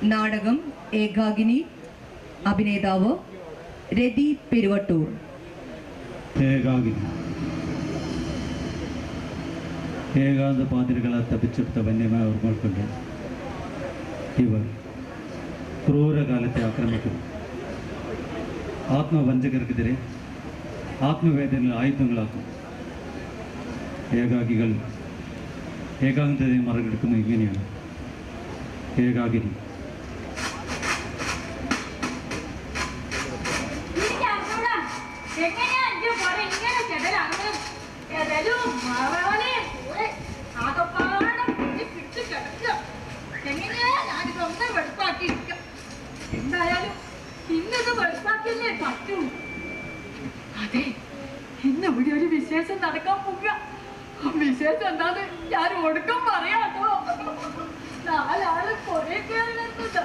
നാടകം ഏകാകിനി. അഭിനേതാവ് രതി പെരുവട്ടൂർ. ഏകാകിനി. ഏകാന്ത പാതിരികളെ തപ്പിച്ചെടുത്ത വന്യമായ ഓർമ്മകൾക്കൊണ്ട് ഇവർ ക്രൂരകാലത്തെ ആക്രമിക്കുന്നു. ആത്മവഞ്ചകർക്കെതിരെ ആത്മവേദനകൾ ആയുധങ്ങളാക്കും. ഏകാകികൾ ഏകാന്തതയെ മറികടക്കുന്നത് ഇങ്ങനെയാണ്. ഏകാകിനി. എന്തായാലും ഇന്നത് വെളുപ്പാക്കിയല്ലേ പറ്റൂ. അതെ, ഇന്ന് ഇവിടെ ഒരു വിശേഷം നടക്കാൻ പോവുക. വിശേഷം എന്താന്ന് ഞാൻ ഒടുക്കം പറയാട്ടോ. നാലാള് കൊറേ കേരളത്തിൽ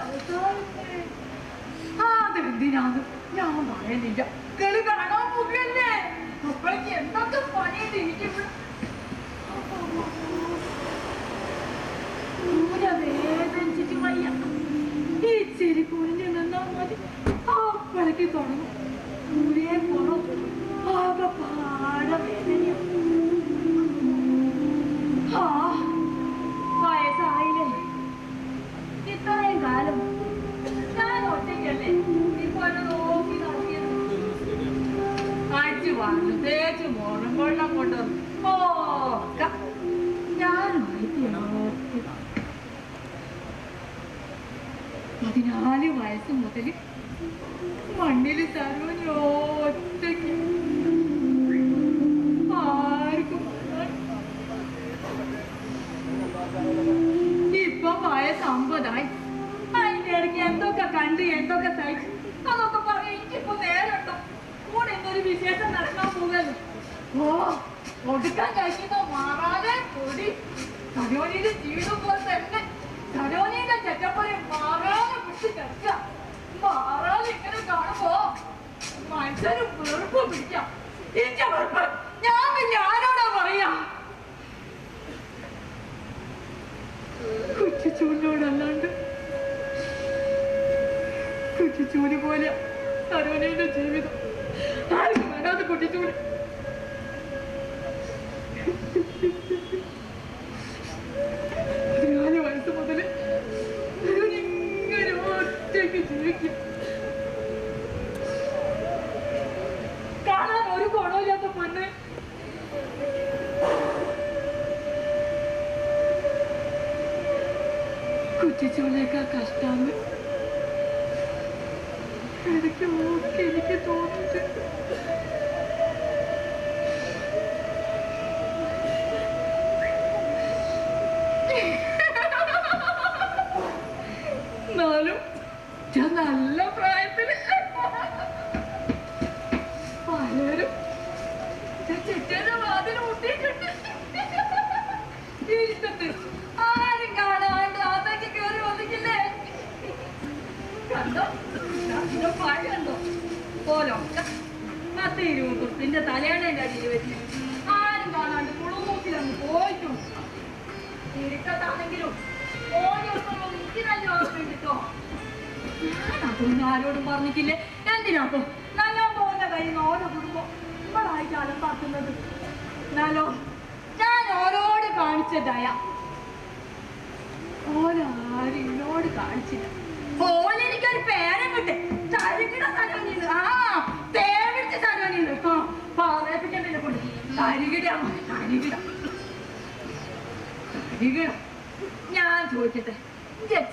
അതെന്തിനാന്ന് ഞാൻ പറയുന്നില്ല. കളി കാണാൻ പോവുകയല്ലേ. അപ്പോഴേക്ക് എന്തൊക്കെ പണിയിട്ട് ഇരിക്കും. വേദനിച്ചിട്ട് വയ്യ. ഈ ചെരി കുഞ്ഞു നിന്നാ മതി. അപ്പോഴേക്ക് തുടങ്ങും. ൂരേ പോണോ ആകെ പാട വേദനയും. വയസ്സായില്ലേ. ഇത്രയും കാലം ഞാൻ ഒറ്റയ്ക്കല്ലേ ഇപ്പൊ നോക്കി നടത്തിയത്. അടിച്ചു വന്നു തേച്ചു മോണം വെള്ളം കൊണ്ടുവന്നു ഓക്ക ഞാനുമായിട്ട് 14 വയസ്സ് മുതൽ മണ്ണിൽ തരുവന് ഒറ്റയ്ക്ക്. ആർക്കും ഇപ്പൊ വയസ്സ് 50 അതിന്റെ ഇടയ്ക്ക് എന്തൊക്കെ കണ്ട് എന്തൊക്കെ സഹിച്ചു അതൊക്കെ പറയാൻ എനിക്കിപ്പോ നേരമുണ്ടോ? കൂടെ ഇന്നൊരു വിശേഷം നടക്കാൻ പോകല്ലോ. ഒടുക്കാൻ കഴിക്കുന്ന മാറാതെ കൂടി സരോനിയുടെ ജീവിതം പോലെ തന്നെ സരോനിയുടെ ചെറ്റപ്പനെ മാറാതെ പിടിച്ച് കിടക്കുക. മാറാതെ ഇങ്ങനെ കാണുമ്പോ മനുഷ്യന് വെറുപ്പ് പിടിക്കാം. എന്റെ വെറുപ്പ് ഞാൻ പിന്നെ ആരോടാ പറയാ? കുറ്റിച്ചൂടിനോടല്ലാണ്ട്. കുറ്റിച്ചൂടി പോലെ സരോനിയുടെ ജീവിതം. ആർക്കും വേണ്ടാത്ത കുറ്റിച്ചൂടി. 14 വയസ്സ് മുതൽ ഇങ്ങനെ ഒറ്റയ്ക്ക് ജീവിക്കും. കാണാൻ ഒരു ഗുണമില്ലാത്ത പെണ്ണ്. കുറ്റിച്ചൂടിനേക്കാ കഷ്ടാന്ന് ഇടയ്ക്ക് എനിക്ക് തോന്നിയിട്ടുണ്ട്. എന്നാലും ഞാൻ നല്ല പ്രായത്തില് പലരും ചെറ്റേന്റെ വാതിൽ മുട്ടിയിട്ടുണ്ട്. ഇരുത്തത്ത് ആരും കാണാണ്ട് അതൊക്കെ കയറി വന്നിട്ടില്ലേ? കണ്ടോ പഴ കണ്ടോ പോലോ 10-20 തലയണേന്റെ അടിയിൽ വെച്ച് ആരും കാണാണ്ട് കുളമൂക്കിലങ്ങ് പോയിട്ടുണ്ട്. ഇരിക്കത്താണെങ്കിലും ഓരോരുത്തരും എനിക്ക് നല്ല ഓർമ്മ കിട്ടോ. അതൊന്നും ആരോടും പറഞ്ഞിട്ടില്ലേ. എന്തിനാപ്പോ നല്ല പോകുന്ന കഴിയുന്ന ഓരോ കുടുംബം ഇവളായിട്ട് അലമ്പാക്കുന്നത്. എന്നാലോ ഞാൻ ഓരോട് കാണിച്ചതായ ഓരാരും എന്നോട് കാണിച്ചില്ല. ഓലെനിക്കൊരു പേരം കിട്ടെ തരികിട സരോനിന്ന്. തേവിടിച്ച സരോനിന്ന് പറയിപ്പിക്കണ്ടേ കൊണ്ട് തരികിട തരികിട തരികിട. ഞാൻ ചോദിക്കട്ടെ,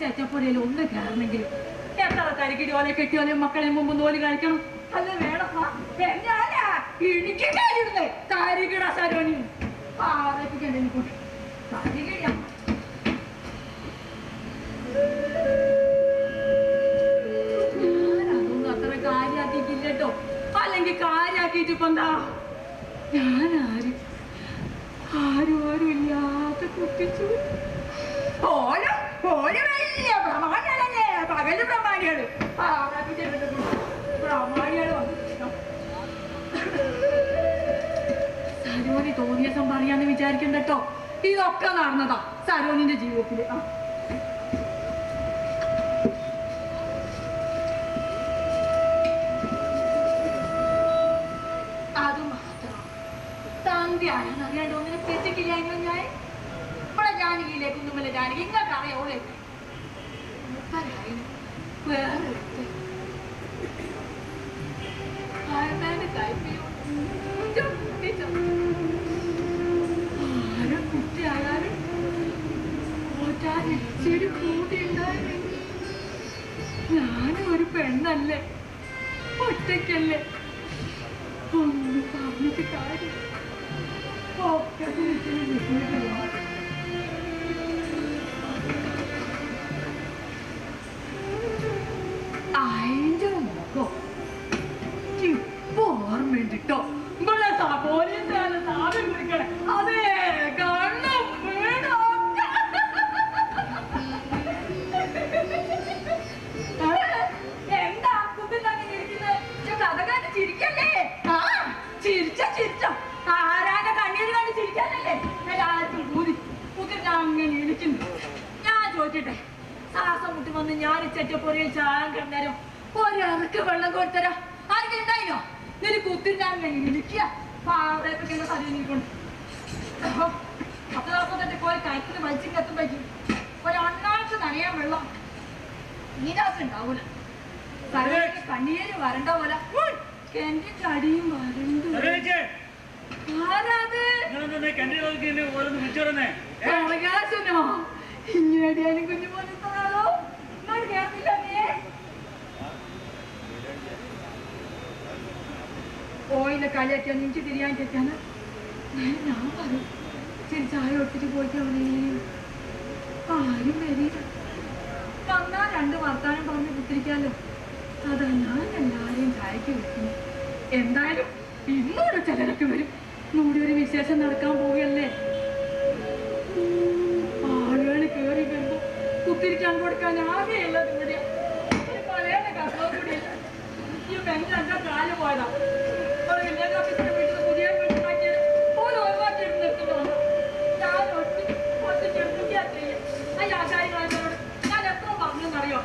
ചെറ്റപ്പുരയിൽ ഒന്ന് കയറണമെങ്കിലും എത്ര തരികിടി ഓലെ കെട്ടിയോലെ മക്കളെ മുമ്പ് തോല് കഴിക്കണം അല്ല വേണം. ഞാനാ ഇടിക്കണ്ടേ തരികിട സരോനി പറയിപ്പിക്കണ്ടേ കൊണ്ട് തരികിട. ഞാനതൊന്നും അത്ര കാര്യാക്കിയിട്ടില്ലട്ടോ. അല്ലെങ്കിൽ കാര്യാക്കിയിട്ട് ഇപ്പൊ എന്താ? ഞാനാരും ആരും ഇല്ലാത്ത കുട്ടിച്ചു. ഓരോ വലിയ പ്രമാണികളല്ലേ. പകല് പ്രമാണികള് പ്രമാണികള് സരോനി തോന്നിയസം പറയാന്ന് വിചാരിക്കണ്ടോ. ഇതൊക്കെ നടന്നതാ സരോനിന്റെ ജീവിതത്തില്. ഞാനൊന്നറിയാണ്ട് ഒന്നിനെ തെറ്റിക്കില്ലായിരുന്നു ഞാൻ. ഇവിടെ ജാനകിയിലേക്ക് ഒന്നുമല്ല ജാനകി ഇങ്ങോട്ട് അറിയോളെ വേറെ ആരും കുട്ടിയായാലും ഇച്ചിരി കൂട്ടിയുണ്ടായിരുന്നെങ്കിൽ ഞാനും ഒരു പെണ്ണല്ലേ, ഒറ്റയ്ക്കല്ലേ, ഒന്ന് പറഞ്ഞിട്ട് കാര്യം ഒക്കെ അതിന്റെ മുഖം ഇപ്പൊ ഓർമ്മയുണ്ടിട്ടോ. ഇവിടെ പോലീസുകാരെ സാധനം കുടിക്കണേ അതേ കണ്ണും വീണോ എന്താ കുട്ടിൽ അങ്ങനെ ഇരിക്കുന്നത്? കഥകാട്ട് ചിരിക്കല്ലേ? ആ ചിരിച്ചോ ആരാന്റെ കണ്ണീര് കണ്ട് ചിരിക്കാനല്ലേ കൂതി കുതിര അങ്ങനെ ഇരിക്കുന്നു. ഞാൻ ചോദിച്ചിട്ടെ, ശ്വാസം മുട്ടി വന്ന് ഞാൻ ചെറ്റപ്പൊരയിൽ ചാൻ കിടന്നേരം ഒരിറക്ക് വെള്ളം കൊടുത്തരാ ആരെങ്കിലും ഉണ്ടായിനോ? നിന്റെ കുത്തിരി അങ്ങനെ ഇരിക്കുക പാവടൊക്കെ സരിക്കൊണ്ട് അപ്പൊ പോയി കയത്തിന് വലിച്ചും കത്തും പറ്റും. ഒരണ്ണാൾക്ക് നനയാൻ വെള്ളം ഇതിനകത്ത് ഉണ്ടാവൂല. കണ്ണീര് വരണ്ട പോലെ കെന്റെ അടിയും വരണ്ടു. ആരാത് പ്രകാശനോ? ഇങ്ങനെയാലും കുഞ്ഞു പോലോ കേട്ടില്ല നീ പോയില്ല കളിയാക്കിയാ നിനക്ക് തിരിയാൻ തെറ്റാണ്. ഞാൻ പറയും ശരി ചായ ഒട്ടിട്ട് പോയിക്കവണേ ആരും വരില്ല. വന്നാ രണ്ട് വർത്താനം പറഞ്ഞ് കുത്തിരിക്കാലോ. അതാ ഞാൻ എല്ലാരെയും ചായക്ക് വെക്കുന്നു. എന്തായാലും ഇന്നൂടെ ചിലരൊക്കെ വരും. നൂടി ഒരു വിശേഷം നടക്കാൻ പോവുകയല്ലേ. ആളുകൾ കേറി വരുമ്പോ കുത്തിരിക്കാൻ കൊടുക്കാൻ ആകെയുള്ളത് ഇവിടെ പലയുടെ കസവും കൂടിയില്ല. ഈ പെണ്ണ കാല് പോയതാ. വില്ലേജ് ഓഫീസിന്റെ വീട്ടിൽ പുതിയ വീട്ടുണ്ടാക്കിയത് ഓരോ ഒഴിവാക്കിയിട്ട് നിർത്തുന്നു. ഞാൻ ഒറ്റയ്ക്കെടുക്കുകയാ ചെയ്യും. ആ ആചാര്യങ്ങളോട് ഞാൻ എത്ര പറഞ്ഞെന്നറിയോ?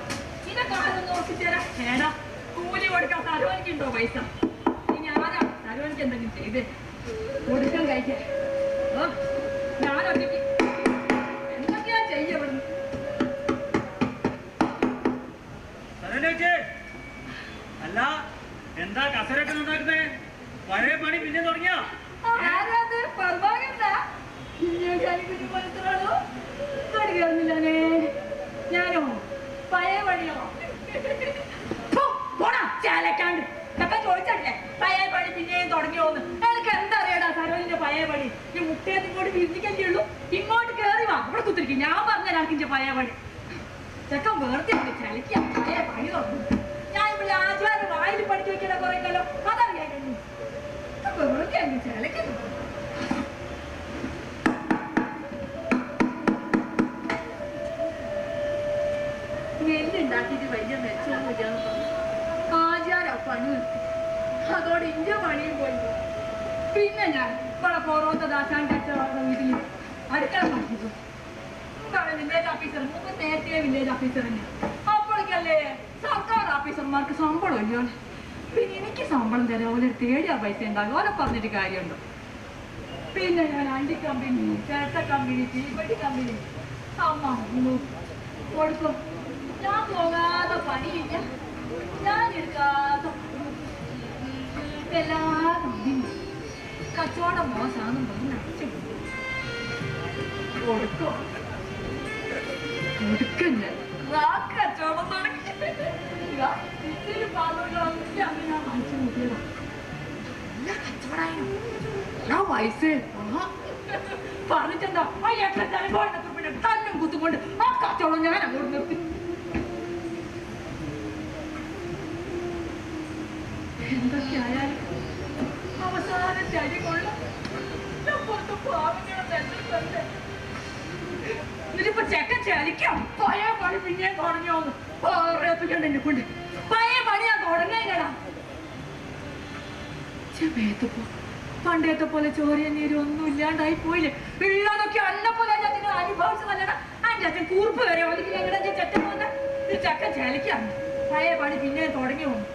ഇന്നെ കാലൊന്ന് നോക്കിച്ചേരാ ഏടാ കൂലി കൊടുക്കാൻ സരോനിക്കുണ്ടോ പൈസ? ഇനി ആരാ സരോനിക്ക് എന്തെങ്കിലും ചെയ്ത് കൊടുക്കാൻ കഴിക്കാൻ? ഞാൻ ഒറ്റയ്ക്ക് എന്തൊക്കെയാ ചെയ്യപ്പെടുന്നു? അല്ല എന്താ കസരൊക്കെ ഉണ്ടാക്കുന്നേ? പഴയ പണി പിന്നെ തുടങ്ങിയോ? ഞാനോ പഴയ പണിയോ? പോടാ ചേലക്കാണ്ട് ഇതൊക്കെ ചോദിച്ചല്ലേ പഴയ പണി പിന്നെയും തുടങ്ങിയോന്ന്. എനിക്ക് എന്താ അറിയടാ സരോജിന്റെ പഴയ പണി? ഈ മുട്ടേന്ന് ഇങ്ങോട്ട് വിരിഞ്ഞിക്കല്ലേ ഉള്ളൂ. ഇങ്ങോട്ട് കേറി വാ ഇവിടെ കുത്തിരിക്കും. ഞാൻ പറഞ്ഞ എനിക്ക് പഴയ പണി ചെക്കൻ വേർത്തി ചലിക്കാം. പഴയ പണി തുടങ്ങും. ഞാൻ ഇവിടെ ആചാരം വായിൽ പഠിച്ചു വെക്കണ കുറെ കാലം അതറിയാൻ കഴിഞ്ഞു. വെറുതെ ചലിക്കുന്നു. നെല്ലുണ്ടാക്കിയിട്ട് വലിയ മെച്ചമൊന്നുമില്ലാന്ന് പറഞ്ഞു. ആചാര പണി നിർത്തി. അതോടെ ഇന്റെ പണിയും പോയി. പിന്നെ ഞാൻ ഇവിടെ പൊറോത്ത ദാശാൻ വീട്ടിൽ അടുക്കള പഠിച്ചു. വില്ലേജ് ഓഫീസർ നേരത്തെ വില്ലേജ് ഓഫീസർ തന്നെയാണ്. അപ്പോഴേക്കല്ലേ സർക്കാർ ഓഫീസർമാർക്ക് ശമ്പളം ഇല്ലോ. പിന്നെ എനിക്ക് ശമ്പളം തരാം. ഓരോ തേടിയാ പൈസ ഉണ്ടാകും. ഓരോ പറഞ്ഞിട്ട് കാര്യമുണ്ടോ? പിന്നെ ഞാൻ അണ്ടി കമ്പനി, ചേട്ട കമ്പനി, തീപ്പെട്ടി കമ്പനി അമ്മ കൊടുക്കും. ഞാൻ പോകാതെ പണിയില്ല. ഞാൻ എടുക്കാത്ത എല്ലാ കമ്പനി കച്ചവടം മോശമാണെന്നും പറഞ്ഞ് അടിച്ചു കൊടുക്കും. കൊടുക്കന്നെ കച്ചവടം തുടങ്ങി. ഇത്തിരി പാലുകളൊക്കെ അന്ന് ഞാൻ വാങ്ങിച്ചു നോക്കിയതാ. നല്ല കച്ചവടമായിരുന്നു. എല്ലാ പൈസ പറഞ്ഞിട്ടെന്താ പിന്നെ തന്നും കുത്തുകൊണ്ട് ആ കച്ചവടം ഞാൻ അങ്ങോട്ട് നിർത്തി. എന്തൊക്കെയായാലും അവസാനത്തെ അരി കൊള്ളും. പുറത്ത് പാവങ്ങളെ തന്നെ ഇതിപ്പോ ചെക്കൻ ചലിക്കാം. പഴയ പണി പിന്നെ തുടങ്ങിയോന്ന് എന്നെ കൊണ്ട് പഴയ പണി ഞാൻ തുടങ്ങാനാ. ചെമ്മയത്തപ്പോ പണ്ടത്തെ പോലെ ചോരയും നീരും ഒന്നും ഇല്ലാണ്ടായി പോയില്ലേ. ഉള്ളതൊക്കെ അന്നപ്പോലെ നിങ്ങൾ അനുഭവിച്ചതല്ലടാ. അതിന്റെ അച്ഛൻ കൂർപ്പ് വരെ ഒരിക്കലും എങ്ങനെ ചെറ്റൻ പോകുന്ന ഇത് ചെക്കൻ ചലിക്കാം. പഴയ പണി പിന്നെ തുടങ്ങി പോകുന്നു.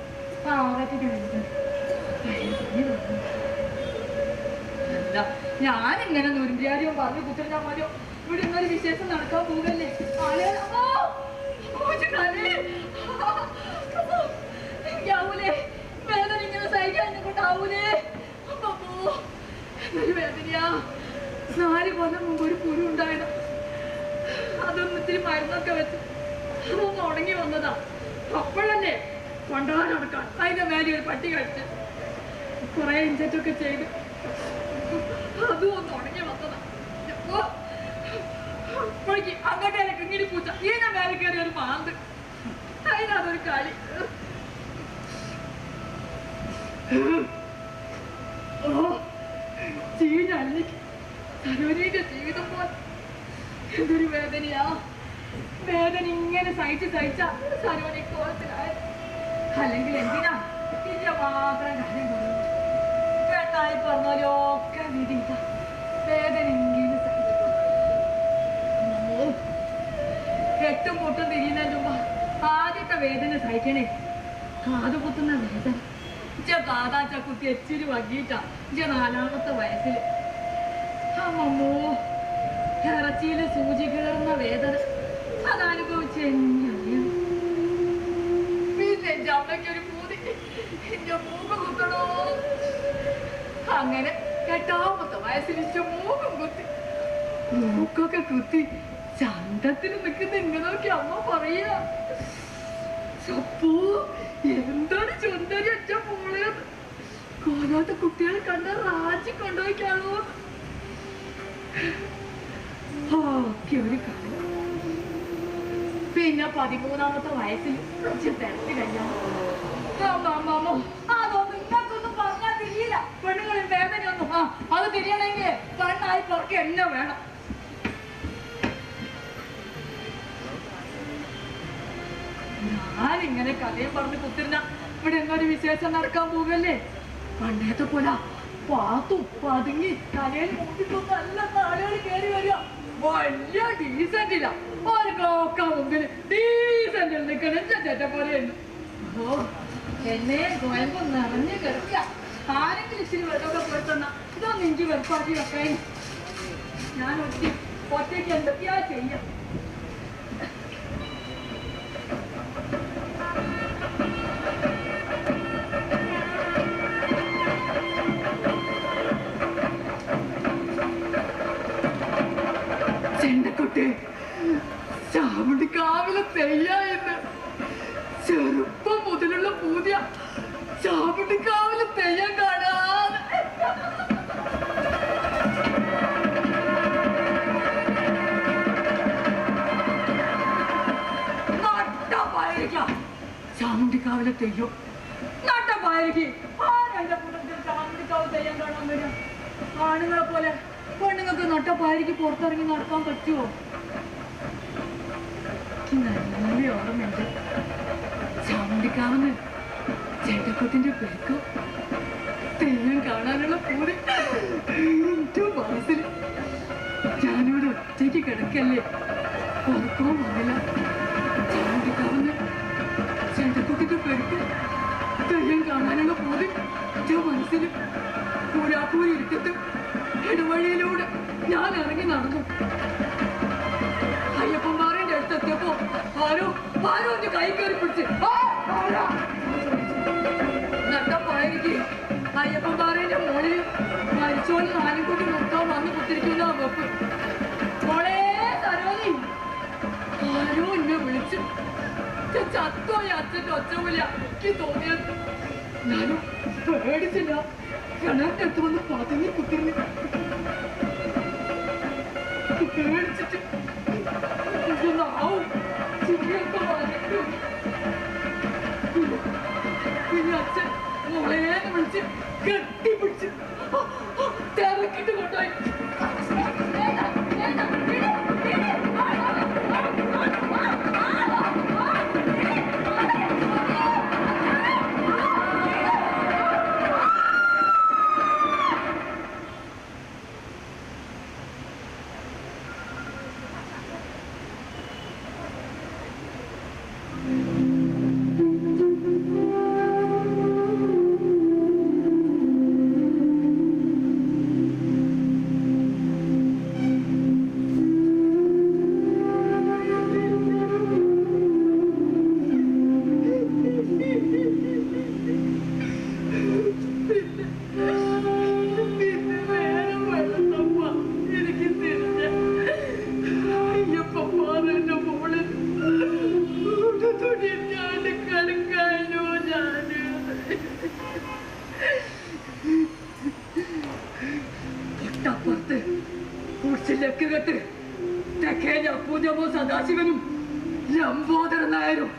എന്താ ഞാനിങ്ങനെ നുരുമ്പിയാരിയോ പറഞ്ഞു കുത്തിരിഞ്ഞാൽ മതിയോ? ഇവിടെ ഇന്നൊരു വിശേഷം നടക്കാൻ പോകല്ലേ? എനിക്കാവൂലേ വേദന ഇങ്ങനെ സഹിക്കാൻ എന്നെ കൊണ്ടാവൂലേ? എന്നൊരു വേദനയാ. 4 കൊല്ലം മുമ്പ് ഒരു കുരു ഉണ്ടായത്. അതൊന്നും ഇത്തിരി മരുന്നൊക്കെ വെച്ച് അതൊന്ന് ഉണങ്ങി വന്നതാ. അപ്പോഴല്ലേ കൊണ്ടുപോകാനടക്കാൻ അതിന്റെ മേലെ ഒരു പട്ടി കഴിച്ച് കുറെ ഇഞ്ചറ്റൊക്കെ ചെയ്ത് അതും ഒന്ന് ഉണങ്ങി വന്നതാ. അപ്പോഴേക്ക് അങ്ങോട്ടേ കിങ്ങിണി പൂച്ച ഇതിന്റെ മേലെ കയറി ഒരു പാന്ത്. അതിനതൊരു കളി. ചീഞ്ഞല്ലിക്ക് സരോജിന്റെ ജീവിതം പോലെ എന്തൊരു വേദനയാ. വേദന ഇങ്ങനെ സഹിച്ച സരോജി കോലത്തിലായ. അല്ലെങ്കിൽ എന്തിനാ ഇല്ല മാത്രം കാര്യം പറഞ്ഞു കേട്ടായി പറഞ്ഞാലൊക്കെ വിധിച്ച വേദന ഇങ്ങനെ സഹിച്ചു. കെട്ടും പൊട്ടും തിരിയുന്നതിന് മുമ്പ് ആദ്യത്തെ വേദന സഹിക്കണേ. കാതുപൊത്തുന്ന വേദന. കാതാച്ച കുത്തി എച്ചിരി വകിയിട്ടാ 4ാമത്തെ വയസ്സിൽ. അമ്മമ്മോ ഇറച്ചിയില് സൂചി കയറുന്ന വേദന അതനുഭവിച്ചെന്നറിയാം. പിന്നെ എന്റെ അമ്മയ്ക്കൊരു പൂതി എന്റെ മൂക്ക് കുത്തണോ. അങ്ങനെ 8ാമത്തെ വയസ്സിൽ മൂക്കും കുത്തി. മൂക്കൊക്കെ കുത്തി ചന്തത്തിൽ നിൽക്കുന്ന ഇങ്ങനൊക്കെ അമ്മ പറയാ. എന്താണ് ചൊന്തരി അച്ഛ പോളയത്? കോലാത്ത കുട്ടികളെ കണ്ട റാജി കൊണ്ടുപോയിക്കാണോ? ഒരു കാര്യം. പിന്നെ 13ാമത്തെ വയസ്സിൽ തിരത്തി കല്യാണം. അതൊന്നും നിങ്ങൾക്കൊന്നും പറഞ്ഞാൽ തിരിയില്ല. പെണ്ണുങ്ങളിൽ വേദനയൊന്നും അത് തിരിയണമെങ്കിൽ പെണ്ണായി പുറക്കെ എന്നെ വേണം. ഞാനിങ്ങനെ കഥയും പറഞ്ഞ് കുത്തിരുന്ന ഇവിടെ എന്നൊരു വിശേഷം നടക്കാൻ പോകല്ലേ. പണ്ടേത്തെ പോലെ പാത്തും പതുങ്ങി തലയിൽ മുമ്പിട്ടൊന്നും നല്ല ആളുകൾ കയറി വരിക. വലിയ ഡീസന്റില്ല. ഓരൊക്കെ മുമ്പിൽ ഡീസന്റിൽ നിൽക്കണം ചേട്ട പോലെയുണ്ട്. എന്നെ കോയമ്പം നിറഞ്ഞു കിടക്കുക. ആരെങ്കിലും ഇച്ചിരി വെള്ളമൊക്കെ പോയിട്ടെന്നാ ഇതൊന്നും എനിക്ക് വെറുപ്പാക്കി വെക്കാൻ. ഞാൻ ഒറ്റയ്ക്ക് എന്തൊക്കെയാ ചെയ്യാം. ചെണ്ടക്കൊട്ടെ ചാവടിക്കാവിലെ തെയ്യായെന്ന് ചെറുപ്പം മുതലുള്ള പൂതിയ. ചാവടിക്കാവിലെ തെയ്യം കാണാൻ നട്ടപ്പായിരിക്കാം. ചാമുണ്ടിക്കാവിലെ തെയ്യം നട്ടപ്പായിരിക്കും. ആരെന്റെ കൂട്ടത്തിൽ ചാമുണ്ടിക്കാവ് തെയ്യം കാണാൻ വരും? ആണുങ്ങളെ പോലെ പെണ്ണുങ്ങൾക്ക് നട്ടപ്പായിരിക്ക് പുറത്തിറങ്ങി നടക്കാൻ പറ്റുമോ? നല്ല ഓർമ്മയുണ്ട്. ചാമുണ്ടിക്കാവുന്ന ചേട്ടക്കുട്ടിന്റെ പെരുക്കും തെയ്യം കാണാനുള്ള പൂതി എന്റെ മനസ്സിൽ. ഞാനിവിടെ ഒറ്റയ്ക്ക് കിടക്കല്ലേ, ഉറക്കവും വന്നില്ല. ചാമുണ്ടിക്കാവുന്ന ചേട്ടക്കുട്ടിന്റെ പെരുക്കും തെയ്യം കാണാനുള്ള പൂതി എന്റെ മനസ്സിൽ. പൂരാപ്പൂരി ഇരിക്കത്ത് ഇടവഴിയിലൂടെ ഞാൻ ഇറങ്ങി നടന്നു. അയ്യപ്പന്മാറിന്റെ അടുത്തെത്തിയപ്പോ ആരോ എന്റെ കൈ കയറി പിടിച്ച് നട്ടപ്പായിരിക്കും. അയ്യപ്പന്മാറിന്റെ മുകളിൽ മരിച്ചോല് 4 കൂട്ടി നിർത്താൻ വന്ന് കുത്തിരിക്കുന്ന വെപ്പ്. മോളെ സരോജി ആരോ എന്നെ വിളിച്ചു. ചത്തോയി അച്ഛൻ്റെ ഒച്ചവില്ല എനിക്ക് തോന്നിയത്. ഞാനും പേടിച്ചില്ല. കിണറിന്റെ അടുത്ത് വന്ന് പതുങ്ങി കുത്തിരുന്നു. പേടിച്ചിട്ട് ആവും ചിരിയൊക്കെ വന്നിട്ട് പിന്നെ അച്ഛൻ മോളേന്ന് വിളിച്ച് കെട്ടിപ്പിടിച്ച് തിരക്കിട്ട് കൊണ്ടുപോയി. പൂജമോ സദാശിവനും ലംബോദരൻ നായരും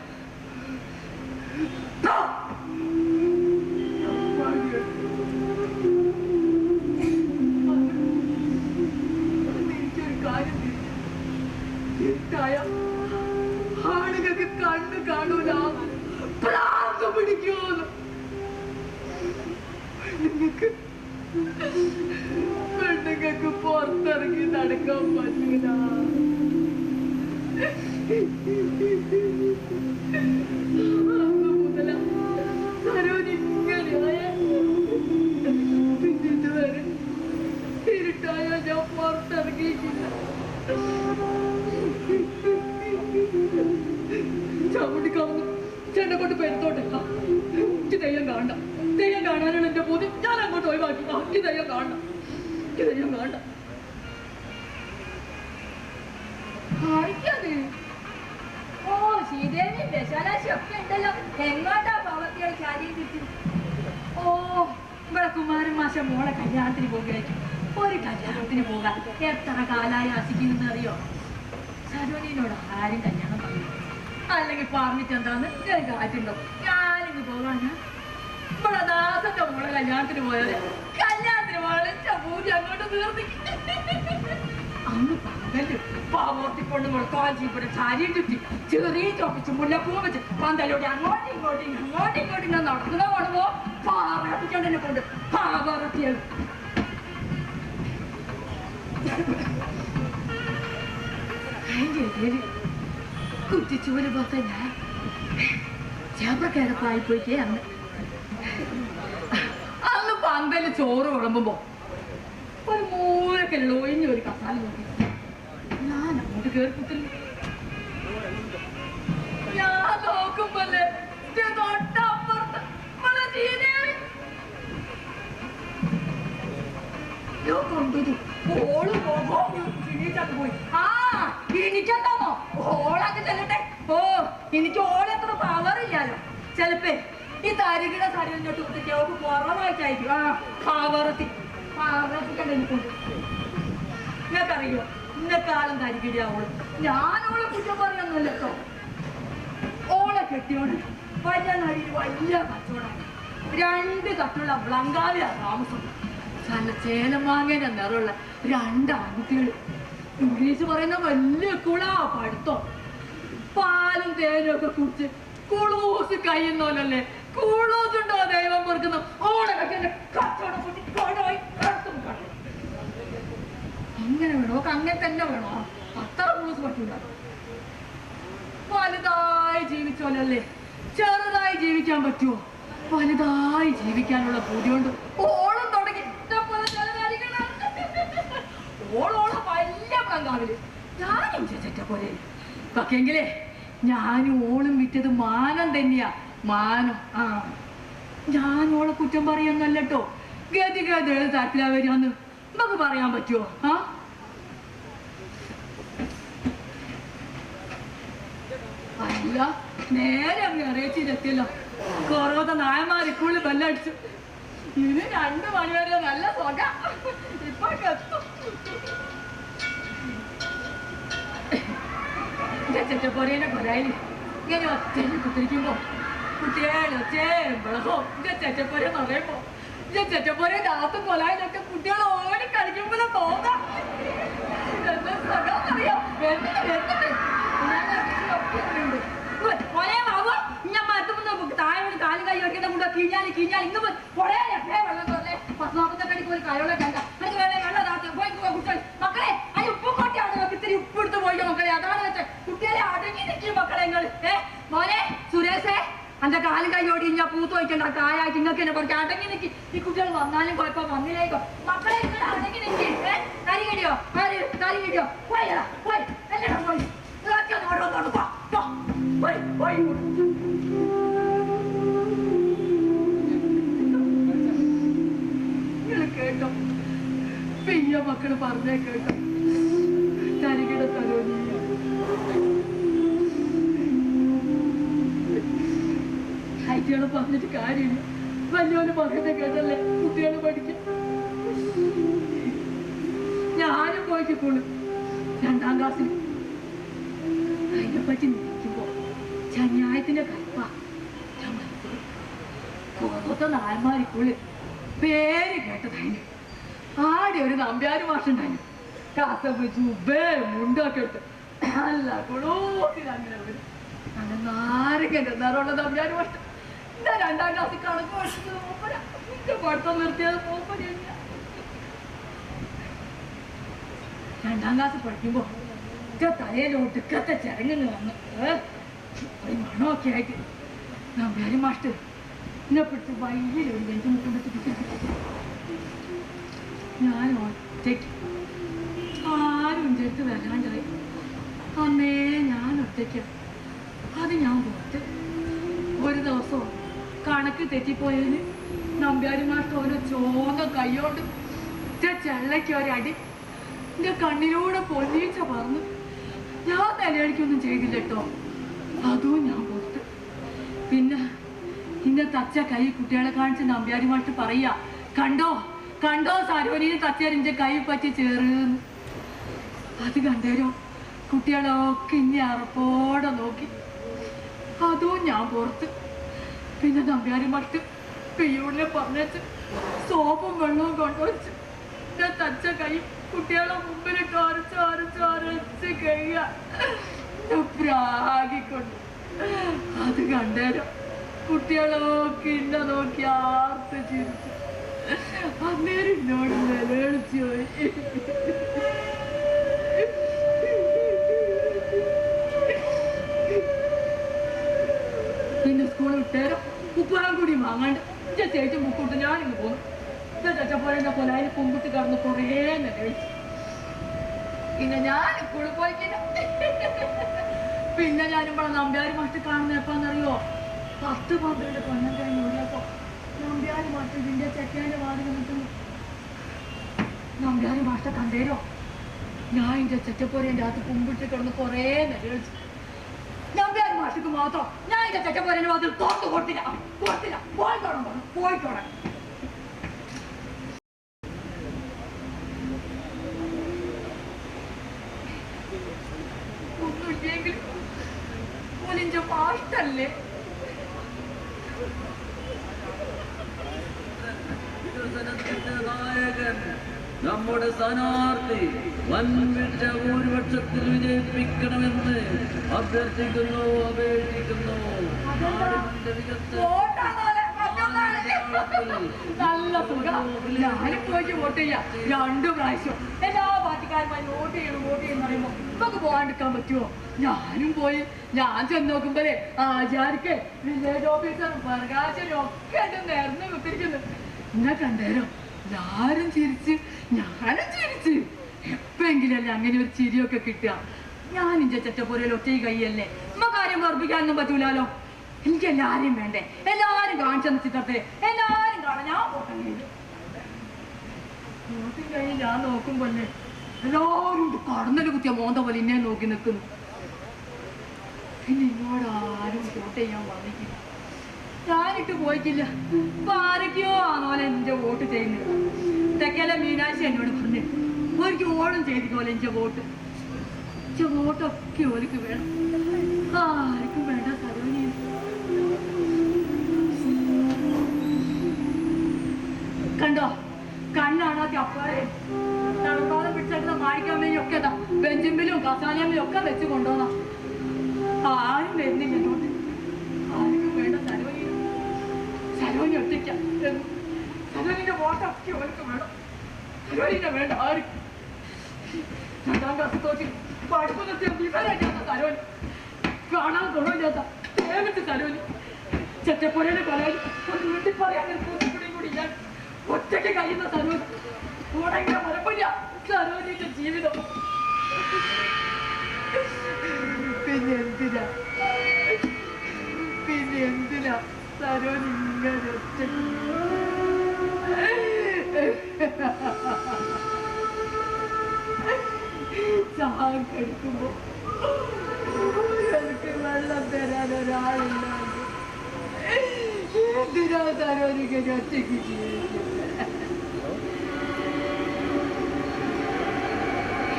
എനിക്കൊരു കാര്യം ആളുകൾക്ക് കണ്ണ് കാണൂല, പ്രാന്ത് പിടിക്കൂന്ന്. പെണ്ണുങ്ങൾക്ക് പുറത്തിറങ്ങി നടക്കാൻ പറ്റൂല. അന്ന് മുതല സരോജിങ്ങനെയായ പിന്നെ ഇതുവരെ ഇരുട്ടായ ഞാൻ പുറത്തിറങ്ങിയിട്ടില്ല. ചവിട്ടിക്കാവുന്നു ചേട്ടനെ കൊണ്ട് പെരുത്തോട്ടെ. എനിക്ക് തെയ്യം കാണണ്ട, തെയ്യം കാണാനാണ് എന്റെ ബോധ്യം. ഞാൻ അങ്ങോട്ട് ഒഴിവാക്കി. എനിക്ക് തെയ്യം കാണണ്ട, എനിക്ക് തെയ്യം കാണണ്ട. ഓ ശ്രീദേവി ദശാലാശി ഒക്കെ ഉണ്ടല്ലോ. എങ്ങോട്ടാ ഭഗവതിയുടെ ചാരിയും തിരിച്ചു? ഓ ഇവിടെ കുമാരൻ മാഷ മോളെ കല്യാണത്തിന് പോകുകയായിരിക്കും. ഒരു കല്യാണത്തിന് പോകാൻ എത്ര കാലായി ആശിക്കുന്നെന്ന് അറിയോ? സരോനിനോട് ആരും കല്യാണം പറഞ്ഞു അല്ലെങ്കിൽ പറഞ്ഞിട്ടെന്താന്ന് കാറ്റുണ്ടോ? ഞാനിങ്ങ് പോകാനാ. ഇവിടെ ദാസന്റെ മോളെ കല്യാണത്തിന് പോയത് കല്യാണത്തിന് വളച്ച പൂജ അങ്ങോട്ട് തീർന്നി. അന്ന് പന്തല് പാവർത്തിക്കൊണ്ട് മുളക്കാഞ്ചിപ്പുറം ചാരിയും ചുറ്റി ചെറിയ ചോപ്പിച്ച് മുല്ലപ്പൂ വെച്ച് പന്തലോടെ അങ്ങോട്ടും ഇങ്ങോട്ടും ഞാൻ നടക്കുന്ന കാണുമ്പോ പാറപ്പിച്ചോണ്ടെന്നെ കൊണ്ട് പാവർത്തിയത്. കുറ്റിച്ചൂര് പോത്തെ ഞാൻ ചേപ്പക്കിടപ്പായി പോയിക്കേ. അന്ന് പന്തല് ചോറ് വിളമ്പുമ്പോ ഒരു മൂലക്കല്ല ഒഴിഞ്ഞ ഒരു കസാല നോക്കി ഞാൻ അങ്ങോട്ട് കേറിക്കുത്തില്ല. ഞാൻ നോക്കുമ്പോല്ലേ തൊട്ടപ്പുറത്ത് കൊണ്ടു ഓള് പോയി. ആ എനിക്കെന്താണോ ഓളൊക്കെ ചെല്ലട്ടെ. ഓ എനിക്ക് ഓളെത്ര പവറില്ലാലോ. ചിലപ്പേ ഈ തരികിട സരിഞ്ഞോട്ട് കുത്തിട്ട് അവൾക്ക് കുറവായിട്ടായിരിക്കും. ആ പവറത്തി പാവറത്തിക്കണ്ടെനിക്കൊണ്ട് നിങ്ങൾക്കറിയോ ഇന്നെക്കാലം തരികിടിയാവോള്. ഞാനോളെ കുറ്റം പറയൊന്നുമില്ല കേട്ടോ. ഓളെ കെട്ടിയോണ്ട് വലിയ നടി വലിയ കച്ചവടം. 2 തട്ടുള്ള ബ്ലങ്കാവിലാണ് താമസം. നല്ല ചേലമാങ്ങേന്റെ നിറമുള്ള 2 ആൺകുട്ടികൾ. ഇംഗ്ലീഷ് പറയുന്ന വലിയ കുളാ പഠിത്തം. പാലും തേനും ഒക്കെ കുടിച്ച് കുളൂസ് കഴിയുന്നോലല്ലേ. കുളൂസുണ്ടോ ദൈവം പൊറുക്കുന്നു. ഓളെ കെട്ടിന്റെ കച്ചവടം കൊണ്ടുപോയി അങ്ങനെ വേണോ? അങ്ങനെ തന്നെ വേണോ? അത്ര കുളൂസ് പറ്റൂല. വലുതായി ജീവിച്ചോലല്ലേ. ചെറുതായി ജീവിക്കാൻ പറ്റുമോ? വലുതായി ജീവിക്കാനുള്ള ബുദ്ധിയുണ്ട്. ഓളം തുടങ്ങി ഓളോളം വലിയ പങ്കാവില് ഞാനും ചേച്ച പോലെ. പക്ഷെങ്കിലേ ഞാനും ഓളും വിറ്റത് മാനം തന്നെയാ. മാനം. ആ ഞാനോളെ കുറ്റം പറയാന്നല്ല കേട്ടോ. ഗതിഗത തരത്തിലാ വരികയെന്ന് നമുക്ക് പറയാൻ പറ്റുമോ? ആ അല്ല നേരെ അങ്ങ് അറിയിച്ചില്ലെത്തിയല്ലോ. കൊറോത നായന്മാരിക്കുള്ളിൽ ബെല്ലടിച്ചു. ഇനി 2 മണി വരെ നല്ല സുഖ. ഇപ്പൊ എത്തും. ചെറ്റപ്പോരേനെ കൊലായില് ഇങ്ങനെ ഒറ്റയ്ക്ക് കുത്തിരിക്കുമ്പോ കുട്ടികളെ ചേരുമ്പോഴോ ചെറ്റപ്പോരെ പറയുമ്പോ ചെറ്റപ്പോരെ രാത്രി കൊലായിലൊക്കെ കുട്ടികൾ ഓടി കളിക്കുമ്പോഴും പോകാം. എന്താ സുഖം അറിയാം. ഒരേ ബാബു ഞാൻ മരത്തുമ്പോ താഴെ കാലും കൈ വെക്കേണ്ട കൂടെ കിഞ്ഞാലി ഇന്ന് കൊറേ വെള്ളം തോന്നേ 10-48 അടിക്ക് ഒരു കയോളെ കണ്ട എനിക്ക് വേണേ വെള്ളം താത്തി പോയി കുട്ടികൾ മക്കളെ അതിന് ഉപ്പുകൊട്ടി അവിടെ ഇത്തിരി ഉപ്പ് എടുത്ത് പോയിക്കോ മക്കളെ. അതാണ് വെച്ചാൽ കുട്ടികളെ അടങ്ങി നിൽക്കും മക്കളെ. നിങ്ങൾ മോനെ സുരേഷേ അന്റെ കാലും കൈയോടി ഞാൻ പൂത്ത് വയ്ക്കണ്ട. കായായിട്ട് നിങ്ങൾക്ക് എന്നെ കുറച്ച് അടങ്ങി നിൽക്കി. ഈ കുട്ടികൾ വന്നാലും കുഴപ്പം വന്നില്ലേക്കോ മക്കളെ. നിങ്ങൾ അടങ്ങി നിൽക്കി. കരി കടിയോ കരി കടിയോ പോയി പോയി എല്ലാം പോയി കേട്ടോ. പെയ്യ മക്കള് പറഞ്ഞേ കേട്ടോ. തരികിട തരോനി കുട്ടികളെ പറഞ്ഞിട്ട് കാര്യമില്ല. വലിയോന് പറയുന്ന കേട്ടല്ലേ കുട്ടികള് പഠിക്കും. ഞാനും പോയിക്കോളൂ 2ാം ക്ലാസ്സിൽ. പറ്റി നിൽക്കുമ്പോ ചന്യായത്തിന്റെ കൽപ്പ ഞാൻ മനസ്സിൽ കോപത്തെ നായന്മാരിക്കുള്ളിൽ പേര് കേട്ടതായിരുന്നു. ആടെ ഒരു നമ്പ്യാര് മാഷുണ്ടായിരുന്നു. കസവ് ചുബേ മുണ്ടൊക്കെ എടുത്ത് നല്ല കുളോത്തിൽ അങ്ങനെ വരും. അങ്ങനെ നാരങ്ങ എന്നാറുള്ള നമ്പ്യാര് മാഷ. ഞാൻ 2ാം ക്ലാസ്സിൽ കണക്ക് പഠിച്ചത് മൂപ്പര. എന്റെ പഠിത്തം നിർത്തിയത് മൂപ്പരല്ല. 2ാം ക്ലാസ് പഠിക്കുമ്പോ തലയിലൊടുക്കത്തെ ചരങ്ങ് വന്ന് ഒരു മണമൊക്കെ ആയിട്ട് നമ്പ്യാര് മാഷ്ട എന്നെ പിടിച്ച് വൈകിലൊരു ബെഞ്ച് മുട്ടുമ്പോ ഞാൻ ഒറ്റയ്ക്ക് ആരും എൻ്റെ അടുത്ത് വരാണ്ടായി. അന്നേ ഞാൻ ഒറ്റയ്ക്ക്. അത് ഞാൻ പുറത്ത് ഒരു ദിവസം കണക്ക് തെറ്റിപ്പോയതിന് നമ്പ്യാരി മാഷ്ട ഓരോ ചോന്ന കൈയോണ്ട് ചെള്ളയ്ക്ക് ഒരടി എൻ്റെ കണ്ണിലൂടെ പൊന്നീച്ച പറന്ന്. ഞാൻ തലയടിക്കൊന്നും ചെയ്തില്ല കേട്ടോ. അതും ഞാൻ പുറത്ത്. പിന്നെ ഇന്ന തച്ച കൈ കുട്ടികളെ കാണിച്ച് നമ്പ്യാരി മാഷ്ട പറയാ, കണ്ടോ കണ്ടോ സരോനിയെ തച്ചേരിന്റെ കൈ പറ്റി ചേർന്ന്. അത് കണ്ടേരോ കുട്ടികളൊക്കെ ഇനി അറപ്പോടെ നോക്കി. അതും ഞാൻ പുറത്ത്. പിന്നെ നമ്പ്യാരി മട്ട് പെയ്യൂരിനെ പറഞ്ഞിട്ട് സോപ്പും വെള്ളവും കൊണ്ടുവച്ച് ഞാൻ തച്ച കൈ കുട്ടികളെ മുമ്പിലിട്ട് അരച്ച് അരച്ച് അരച്ച് കഴിയാ പ്രാഗിക്കൊണ്ട്. അത് കണ്ടേരോ കുട്ടികളൊക്കെ ഇന്ന നോക്കി ആർത്ത് ചിരിച്ചു. അന്നേരം എന്നോട് നിലവിളിച്ചു പോയി. പിന്നെ സ്കൂൾ വിട്ടേരം ഉപ്പുറം കൂടി വാങ്ങാണ്ട് ചേച്ചി മുക്കൂട്ട് ഞാനിങ്ങ് പോന്നു. ചച്ചപ്പോഴെന്നെ പോലെ അതിന് പൊങ്കുട്ടി കടന്ന് കുറേ നിലവിളിച്ചു. പിന്നെ ഞാൻ സ്കൂളിൽ പോയിക്കില്ല. പിന്നെ ഞാനിവിടെ നമ്പ്യാരി മാഷ്ട കാണുന്ന എപ്പാന്നറിയോ, 10, 12 കൊല്ലം കഴിഞ്ഞ് ഓടിയപ്പോ നമ്പ്യാരി മാഷ്ട ഇതിന്റെ ചെക്കേന്റെ വാതിൽ നിൽക്കുന്നു. നമ്പ്യാരി മാഷ്ട കണ്ടേരോ ഞാൻ ഇതിന്റെ ചെറ്റപ്പോരേന്റെ അകത്ത് പൊമ്പിട്ട് കിടന്ന് കുറേ നിലവിളിച്ചു. നമ്പ്യാരി മാഷ്ടക്ക് മാത്രം ഞാൻ ഇതിന്റെ ചെറ്റപ്പോരേന്റെ വാതിൽ തുറന്നു കൊടുത്തില്ല. പോയിക്കോണം പറഞ്ഞു, പോയിക്കോണം. ഒന്നുമില്ലെങ്കിൽ ഒലിഞ്ച മാഷ്ടല്ലേ. നായകൻ നമ്മുടെ സ്ഥാനാർത്ഥി വൻവിജ ഭൂരിപക്ഷത്തിൽ വിജയിപ്പിക്കണമെന്ന് അഭ്യർത്ഥിക്കുന്നു, അപേക്ഷിക്കുന്നു. നല്ല സുഖം. ഞാനും പോയിട്ട് വോട്ട് ചെയ്യാം 2 പ്രാവശ്യം. എല്ലാ പാർട്ടിക്കാരുമായി വോട്ട് ചെയ്യണം പറയുമ്പോ നമുക്ക് പോകാണ്ടിരിക്കാൻ പറ്റുമോ? ഞാനും പോയി. ഞാൻ ചെന്ന് നോക്കുമ്പോഴേ ആചാരിക്ക് വില്ലേജ് ഓഫീസറും പ്രകാശനും ഒക്കെ എന്റെ നേർന്ന് കുത്തിരിക്കുന്നു. എന്നെ കണ്ടേരോ എല്ലാരും ചിരിച്ച് ഞാനും ചിരിച്ച്. എപ്പെങ്കിലല്ലേ അങ്ങനെ ഒരു ചിരിയൊക്കെ കിട്ടുക. ഞാൻ ഇഞ്ച ചെറ്റപ്പോരയിൽ ഒറ്റ കൈയല്ലേ, നമ്മ കാര്യം വർദ്ധിക്കാനൊന്നും പറ്റൂലോ. എനിക്ക് എല്ലാരെയും വേണ്ടേ, എല്ലാരും കാണിച്ചെന്ന് ചിത്രത്തെ എല്ലാരും കാണാൻ ഞാൻ പോട്ടം കഴിഞ്ഞ് ഞാൻ നോക്കുമ്പോല്ലേ എല്ലാവരും കടന്നല് കുത്തിയ മോന്ത പോലെ ഇന്നെ നോക്കി നിൽക്കുന്നു. പിന്നെ എന്നോട് ആരും വോട്ട് ചെയ്യാൻ വന്നിട്ടില്ല. ഞാനിട്ട് പോയിട്ടില്ല. ഇപ്പൊ ആരൊക്കെയോ ആണോലെ എന്റെ വോട്ട് ചെയ്യുന്നത്. തെക്കലെ മീനാക്ഷി എന്നോട് പറഞ്ഞു ഒരിക്കൽ ഓണം ചെയ്തിക്കോലെ എന്റെ വോട്ട്. എന്റെ വോട്ടൊക്കെ ഓലിക്ക് വേണം, ആർക്കും വേണ്ട. സരോനി കണ്ടോ കണ്ണാണാത്തി അപ്പാരെ തണുപ്പാതെ പിടിച്ചെടുത്ത മാണിക്കമ്മയും ഒക്കെ ബെഞ്ചിമ്പിലും കസാലയമ്മയും ഒക്കെ വെച്ച് കൊണ്ടുപോകാം. ആരും വരുന്നില്ല എന്നോട്ട്. ആർക്കും വേണ്ട സരോനി. സരോനി ഒറ്റയ്ക്കാം. സരോനിന്റെ വോട്ടൊക്കെ ഓർക്ക് വേണം. സരോനിന്റെ വേണ്ട ആർക്കും. 2ാം ക്ലാസ് തോറ്റി പഠിപ്പ് നിർത്തിയ വിവരമില്ലാത്ത സരോനി, കാണാൻ ഗുണമില്ലാത്ത ഏമിട്ട് സരോനി, ചെറ്റപ്പുരയുടെ കൊലയിൽ ഒരു വീട്ടിൽ പറയാൻ കൂടി ഞാൻ ഒറ്റയ്ക്ക് കഴിയുന്ന സരോനി. കൂടെങ്ങനെ മരപ്പില്ല സരോനിന്റെ ജീവിതം. പിന്നെ എന്തിനാ സരോനി ഇങ്ങനെ ചാൻ കഴിക്കുമ്പോ എനിക്ക് വെള്ളം തരാൻ ഒരാളുണ്ടാകും. എന്തിനാ സരോനിക്ക് ഒറ്റയ്ക്ക്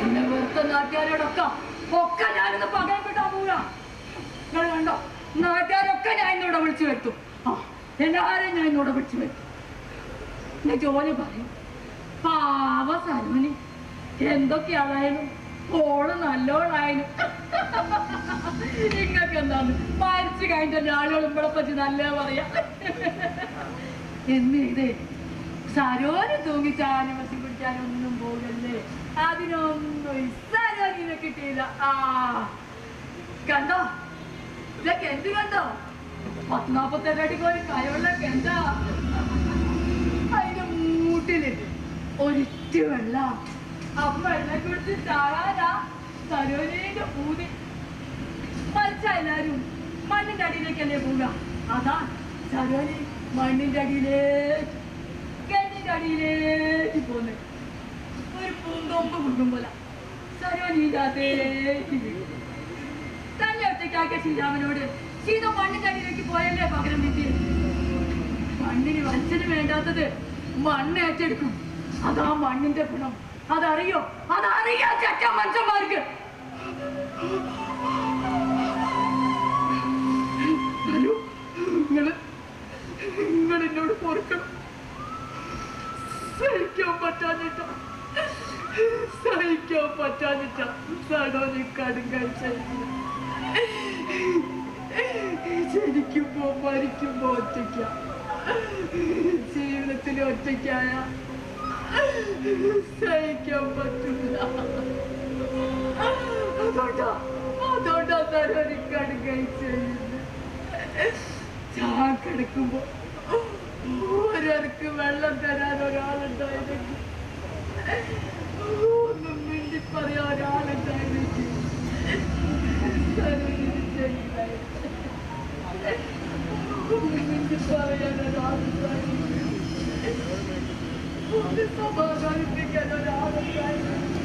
എന്നെ വെറുത്ത നാട്ടുകാരോടൊക്കെ ഞാനിന്ന് പകരം വിട്ടാൻ പോവാ. നിങ്ങൾ കണ്ടോ, നാട്ടുകാരൊക്കെ ഞാൻ ഇന്നോടെ വിളിച്ചു വരുത്തും. എല്ലാരും ഞാൻ ഇന്നോടെ വിളിച്ചു വരുത്തും. എന്റെ ജോലി പറയും, പാവ സരുവിന് എന്തൊക്കെയാണായാലും ഓള് നല്ലോളായാലും നിങ്ങൾക്ക് എന്താണ് മരിച്ചു കഴിഞ്ഞ ആളുകൾ ഇവിടെ പറ്റി നല്ല പറയാ എന്ന് ഇതേ സരോന് തൂങ്ങിച്ചാലും വശം പിടിച്ചാലൊന്നും പോകല്ലേ. അതിനൊന്നും സരോനിനെ കിട്ടിയില്ല. കണ്ടോ ഇതൊക്കെ എന്ത് കണ്ടോ, 40-42 അടി പോയി കയുള്ള എന്താ അതിന്റെ മൂട്ടില് ഒരിറ്റ് വെള്ള. അപ്പൊ വെള്ളം കുടിച്ച് ചാകാനാ സരോനിന്റെ പൂതി. മരിച്ച എല്ലാരും മണ്ണിന്റെ അടിയിലേക്കല്ലേ പോവുക. അതാ സരോനി മണ്ണിന്റെ അടിയിലേക്ക് കെണ്ണിന്റെ അടിയിലേക്ക് പോന്നെ. ഒരു പൂങ്കൊമ്പ് കുടും പോലെ സരോനിന്റെ അതേക്ക് തന്നെ ഒറ്റയ്ക്കാക്കിയ ശ്രീരാമനോട് സീത മണ്ണിന്റെ അടിയിലേക്ക് പോയല്ലേ പകരം വിദ്യ. മണ്ണിന് മനുഷ്യന് വേണ്ടാത്തത് മണ്ണ് ഏറ്റെടുക്കും. അതാ മണ്ണിന്റെ ഗുണം. അതറിയോ, അതറിയാ ചട്ട മനുഷ്യന്മാർക്ക്. നിങ്ങൾ എന്നോട് പൊറുക്കണം. സഹിക്കാൻ പറ്റാഞ്ഞിട്ട സടോന് കടും കഴിച്ചില്ല. ജനിക്കുമ്പോ മരിക്കുമ്പോ ഒറ്റയ്ക്ക, ജീവിതത്തിൽ ഒറ്റയ്ക്കായ സഹിക്കാൻ പറ്റില്ല. അതോണ്ടാ സരോന് കടും കഴിച്ചില്ല. ചാക്കെടുക്കുമ്പോ ഒരാൾക്ക് വെള്ളം തരാൻ ഒരാളുണ്ടായിരുന്നെങ്കിൽ, ഒന്നും മിണ്ടി പറയാൻ ഒരാളുണ്ടായിരുന്നെങ്കിൽ മിണ്ടി പറയാൻ ഒരാളുണ്ടായിരുന്നെങ്കിൽ, ഒന്ന് സമാധാനിപ്പിക്കാൻ ഒരാളുണ്ടായിരുന്നെങ്കിൽ